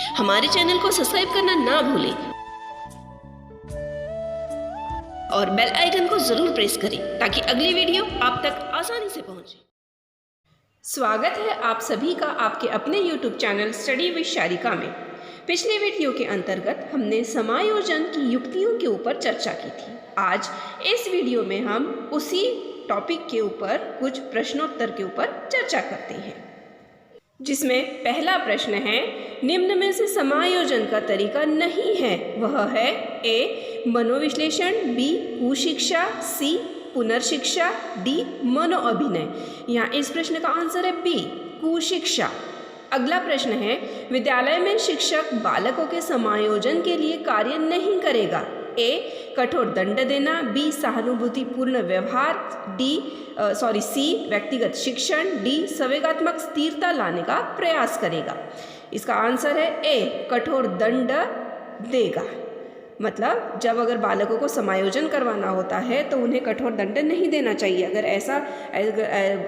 हमारे चैनल को सब्सक्राइब करना ना भूलें और बेल आइकन को जरूर प्रेस करें ताकि अगली वीडियो आप तक आसानी से पहुंचे। स्वागत है आप सभी का आपके अपने YouTube channel study with Sharika में। पिछले वीडियो के अंतर्गत हमने समायोजन की युक्तियों के ऊपर चर्चा की थी। आज इस वीडियो में हम उसी टॉपिक के ऊपर कुछ प्रश्नोत्तर के ऊपर चर्चा करते हैं, जिसमें पहला प्रश्न है, निम्न में से समायोजन का तरीका नहीं है वह है ए मनोविश्लेषण, बी कुशिक्षा, सी पुनर्शिक्षा, डी मनोअभिनय। यहाँ इस प्रश्न का आंसर है बी कुशिक्षा। अगला प्रश्न है, विद्यालय में शिक्षक बालकों के समायोजन के लिए कार्य नहीं करेगा। ए कठोर दंड देना, बी सहानुभूतिपूर्ण व्यवहार, सी व्यक्तिगत शिक्षण, डी संवेगात्मक स्थिरता लाने का प्रयास करेगा। इसका आंसर है ए कठोर दंड देगा। मतलब जब अगर बालकों को समायोजन करवाना होता है तो उन्हें कठोर दंड नहीं देना चाहिए। अगर ऐसा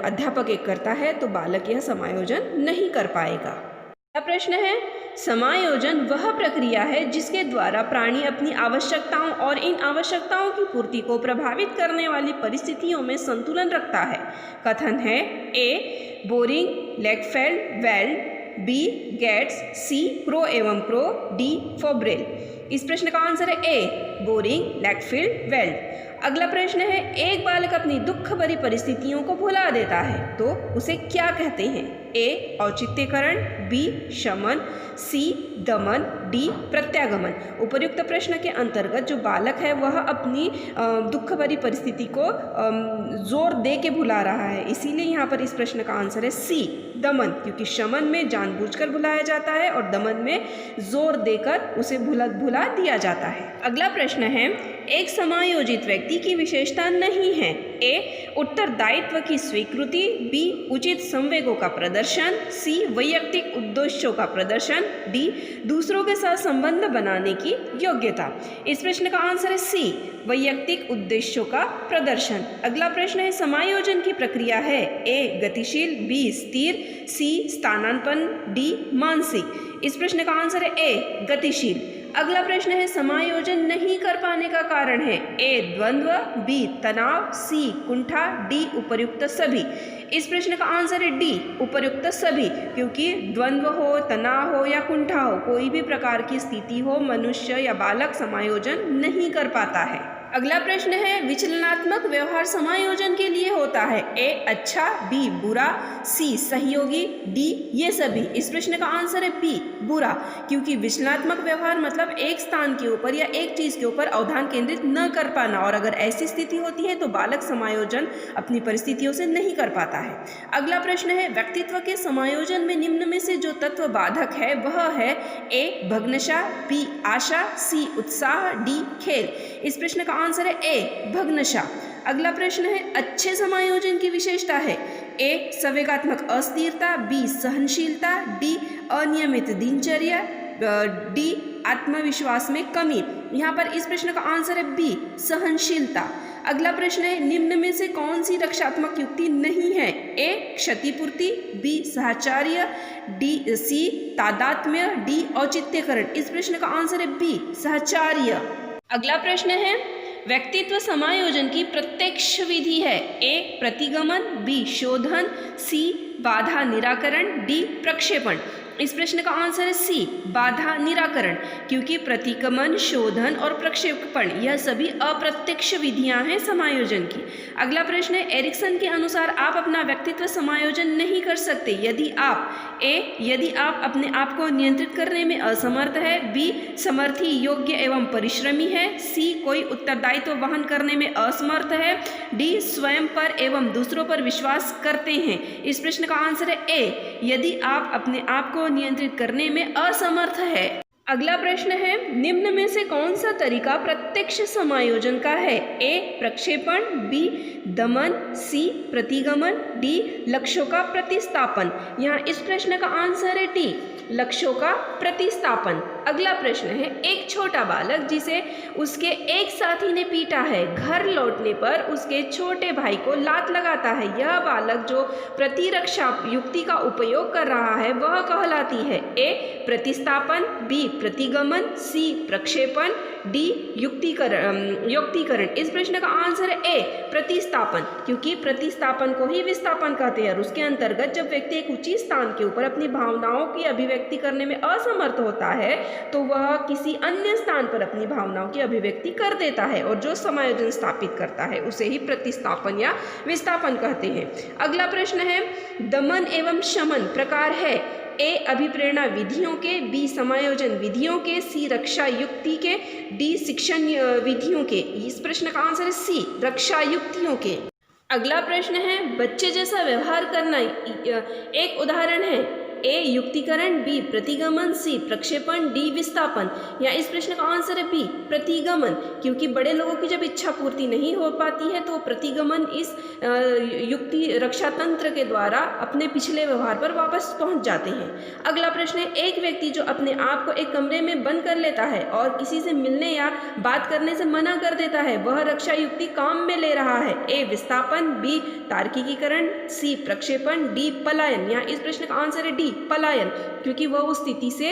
अध्यापक एक करता है तो बालक यह समायोजन नहीं कर पाएगा। अगला प्रश्न है, समायोजन वह प्रक्रिया है जिसके द्वारा प्राणी अपनी आवश्यकताओं और इन आवश्यकताओं की पूर्ति को प्रभावित करने वाली परिस्थितियों में संतुलन रखता है। कथन है ए बोरिंग, लेगफेल्ड, वेल्ड, बी गेट्स, सी प्रो एवं प्रो, डी फोब्रेल। इस प्रश्न का आंसर है ए बोरिंग, लेगफील्ड, वेल्ड। अगला प्रश्न है, एक बालक अपनी दुख भरी परिस्थितियों को भुला देता है तो उसे क्या कहते हैं। ए औचित्यकरण, बी शमन, सी दमन, डी प्रत्यागमन। उपर्युक्त प्रश्न के अंतर्गत जो बालक है वह अपनी दुख भरी परिस्थिति को जोर दे के भुला रहा है, इसीलिए यहाँ पर इस प्रश्न का आंसर है सी दमन, क्योंकि शमन में जानबूझकर भुलाया जाता है और दमन में जोर देकर उसे भुला दिया जाता है। अगला प्रश्न है, एक समायोजित व्यक्ति की विशेषता नहीं है। ए उत्तरदायित्व की स्वीकृति, बी उचित संवेगों का प्रदर्शन, सी वैयक्तिक उद्देश्यों का प्रदर्शन, डी दूसरों के साथ संबंध बनाने की योग्यता। इस प्रश्न का आंसर है सी वैयक्तिक उद्देश्यों का प्रदर्शन। अगला प्रश्न है, समायोजन की प्रक्रिया है ए गतिशील, बी स्थिर, सी स्थानापन्न, डी मानसिक। इस प्रश्न का आंसर है ए गतिशील। अगला प्रश्न है, समायोजन नहीं कर पाने का कारण है। ए द्वंद्व, बी तनाव, सी कुंठा, डी उपर्युक्त सभी। इस प्रश्न का आंसर है डी उपर्युक्त सभी, क्योंकि द्वंद्व हो, तनाव हो या कुंठा हो, कोई भी प्रकार की स्थिति हो, मनुष्य या बालक समायोजन नहीं कर पाता है। अगला प्रश्न है, विचलनात्मक व्यवहार समायोजन के लिए होता है। ए अच्छा, बी बुरा, सी सहयोगी, डी ये सभी। इस प्रश्न का आंसर है बी बुरा, क्योंकि विचलनात्मक व्यवहार मतलब एक स्थान के ऊपर या एक चीज के ऊपर अवधान केंद्रित न कर पाना, और अगर ऐसी स्थिति होती है तो बालक समायोजन अपनी परिस्थितियों से नहीं कर पाता है। अगला प्रश्न है, व्यक्तित्व के समायोजन में निम्न में से जो तत्व बाधक है वह है ए भग्नशा, बी आशा, सी उत्साह, डी खेल। इस प्रश्न का आंसर है ए भग्नशा। अगला प्रश्न है, अच्छे समायोजन की विशेषता है। ए संवेगात्मक अस्थिरता, बी सहनशीलता, डी अनियमित दिनचर्या, डी आत्मविश्वास में कमी। यहाँ पर इस प्रश्न का आंसर है बी सहनशीलता। अगला प्रश्न है, निम्न में से कौन सी रक्षात्मक युक्ति नहीं है। ए क्षतिपूर्ति, बी साहचर्य, डी सी तादात्म्य, डी औचित्यकरण। इस प्रश्न का आंसर है बी साहचर्य। अगला प्रश्न है, व्यक्तित्व समायोजन की प्रत्यक्ष विधि है। ए प्रतिगमन, बी शोधन, सी बाधा निराकरण, डी प्रक्षेपण। इस प्रश्न का आंसर है सी बाधा निराकरण, क्योंकि प्रतिगमन, शोधन और प्रक्षेपण यह सभी अप्रत्यक्ष विधियां हैं समायोजन की। अगला प्रश्न है, एरिक्सन के अनुसार आप अपना व्यक्तित्व समायोजन नहीं कर सकते यदि आप अपने आप को नियंत्रित करने में असमर्थ है, बी समर्थी, योग्य एवं परिश्रमी है, सी कोई उत्तरदायित्व वहन करने में असमर्थ है, डी स्वयं पर एवं दूसरों पर विश्वास करते हैं। इस प्रश्न का आंसर है ए यदि आप अपने आप को नियंत्रित करने में असमर्थ है। अगला प्रश्न है, निम्न में से कौन सा तरीका प्रत्यक्ष समायोजन का है? ए प्रक्षेपण, बी दमन, सी प्रतिगमन, डी लक्ष्यों का प्रतिस्थापन। यहाँ इस प्रश्न का आंसर है डी लक्ष्यों का प्रतिस्थापन। अगला प्रश्न है, एक छोटा बालक जिसे उसके एक साथी ने पीटा है, घर लौटने पर उसके छोटे भाई को लात लगाता है। यह बालक जो प्रतिरक्षा युक्ति का उपयोग कर रहा है वह कहलाती है? ए प्रतिस्थापन, बी प्रतिगमन, सी प्रक्षेपण, डी युक्तिकरण। इस प्रश्न का आंसर है ए प्रतिस्थापन, क्योंकि प्रतिस्थापन को ही विस्थापन कहते हैं और उसके अंतर्गत जब व्यक्ति एक उचित स्थान के ऊपर अपनी भावनाओं की अभिव्यक्ति करने में असमर्थ होता है तो वह किसी अन्य स्थान पर अपनी भावनाओं की अभिव्यक्ति कर देता है और जो समायोजन स्थापित करता है उसे ही प्रतिस्थापन या विस्थापन कहते हैं। अगला प्रश्न है, दमन एवं शमन प्रकार है? ए अभिप्रेरणा विधियों के, बी समायोजन विधियों के, सी रक्षा युक्ति के, डी शिक्षण विधियों के। इस प्रश्न का आंसर है सी रक्षा युक्तियों के। अगला प्रश्न है, बच्चे जैसा व्यवहार करना एक उदाहरण है? ए युक्तिकरण, बी प्रतिगमन, सी प्रक्षेपण, डी विस्थापन। या इस प्रश्न का आंसर है बी प्रतिगमन, क्योंकि बड़े लोगों की जब इच्छा पूर्ति नहीं हो पाती है तो प्रतिगमन इस युक्ति रक्षा तंत्र के द्वारा अपने पिछले व्यवहार पर वापस पहुंच जाते हैं। अगला प्रश्न है, एक व्यक्ति जो अपने आप को एक कमरे में बंद कर लेता है और किसी से मिलने या बात करने से मना कर देता है, वह रक्षा युक्ति काम में ले रहा है? ए विस्थापन, बी तार्किकीकरण, सी प्रक्षेपण, डी पलायन। या इस प्रश्न का आंसर है डी पलायन, क्योंकि वह उस स्थिति से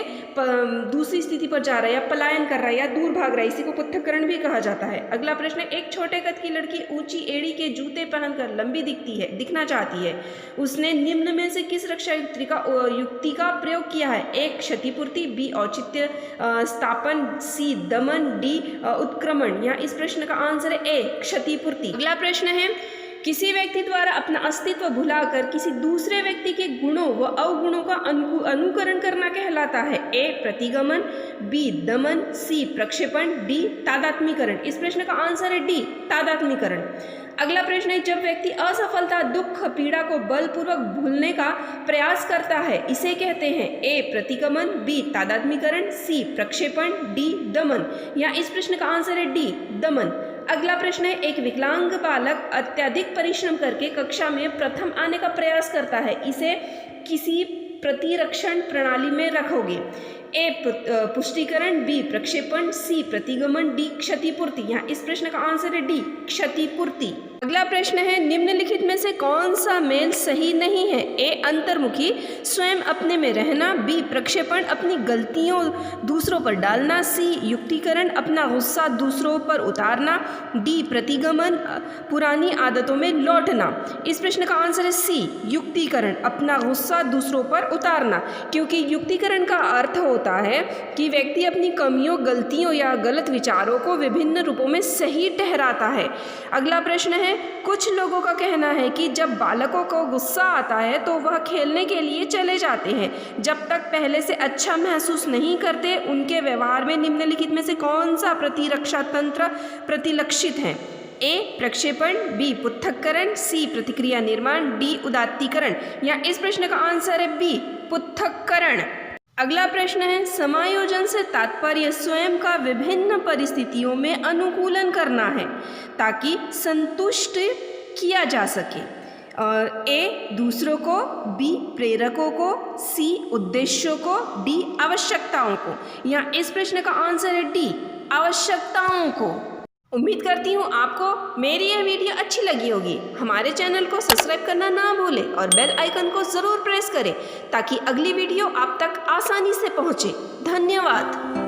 दूसरी स्थिति पर जा रहा है या पलायन कर रहा है या दूर भाग रहा है। इसी को पृथक्करण भी कहा जाता है। अगला प्रश्न, एक छोटे कद की लड़की ऊंची एड़ी के जूते पहनकर लंबी दिखना चाहती है, उसने निम्न में से किस रक्षा युक्ति का प्रयोग किया है? ए क्षतिपूर्ति, बी औचित्य स्थापन, सी दमन, डी उत्क्रमण। या इस प्रश्न का आंसर है ए क्षतिपूर्ति। अगला प्रश्न है, किसी व्यक्ति द्वारा अपना अस्तित्व भुलाकर किसी दूसरे व्यक्ति के गुणों व अवगुणों का अनुकरण करना कहलाता है? ए प्रतिगमन, बी दमन, सी प्रक्षेपण, डी तादात्म्यकरण। इस प्रश्न का आंसर है डी तादात्म्यकरण। अगला प्रश्न है, जब व्यक्ति असफलता, दुख, पीड़ा को बलपूर्वक भूलने का प्रयास करता है, इसे कहते हैं? ए प्रतिगमन, बी तादात्म्यकरण, सी प्रक्षेपण, डी दमन। या इस प्रश्न का आंसर है डी दमन। अगला प्रश्न है, एक विकलांग बालक अत्यधिक परिश्रम करके कक्षा में प्रथम आने का प्रयास करता है, इसे किसी प्रतिरक्षण प्रणाली में रखोगे? ए पुष्टिकरण, बी प्रक्षेपण, सी प्रतिगमन, डी क्षतिपूर्ति। यहाँ इस प्रश्न का आंसर है डी क्षतिपूर्ति। अगला प्रश्न है, निम्नलिखित में से कौन सा मेल सही नहीं है? ए अंतर्मुखी स्वयं अपने में रहना, बी प्रक्षेपण अपनी गलतियों दूसरों पर डालना, सी युक्तिकरण अपना गुस्सा दूसरों पर उतारना, डी प्रतिगमन पुरानी आदतों में लौटना। इस प्रश्न का आंसर है सी युक्तिकरण अपना गुस्सा दूसरों पर उतारना, क्योंकि युक्तिकरण का अर्थ होता है कि व्यक्ति अपनी कमियों, गलतियों या गलत विचारों को विभिन्न रूपों में सही ठहराता है। अगला प्रश्न है, कुछ लोगों का कहना है कि जब बालकों को गुस्सा आता है तो वह खेलने के लिए चले जाते हैं, जब तक पहले से अच्छा महसूस नहीं करते। उनके व्यवहार में निम्नलिखित में से कौन सा प्रतिरक्षा तंत्र प्रतिलक्षित है? ए प्रक्षेपण, बी पृथक्करण, सी प्रतिक्रिया निर्माण, डी उदात्तीकरण। या इस प्रश्न का आंसर है बी पृथक्करण। अगला प्रश्न है, समायोजन से तात्पर्य स्वयं का विभिन्न परिस्थितियों में अनुकूलन करना है ताकि संतुष्ट किया जा सके। ए दूसरों को, बी प्रेरकों को, सी उद्देश्यों को, डी आवश्यकताओं को। या इस प्रश्न का आंसर है डी आवश्यकताओं को। उम्मीद करती हूँ आपको मेरी यह वीडियो अच्छी लगी होगी। हमारे चैनल को सब्सक्राइब करना ना भूलें और बेल आइकन को ज़रूर प्रेस करें ताकि अगली वीडियो आप तक आसानी से पहुँचे। धन्यवाद।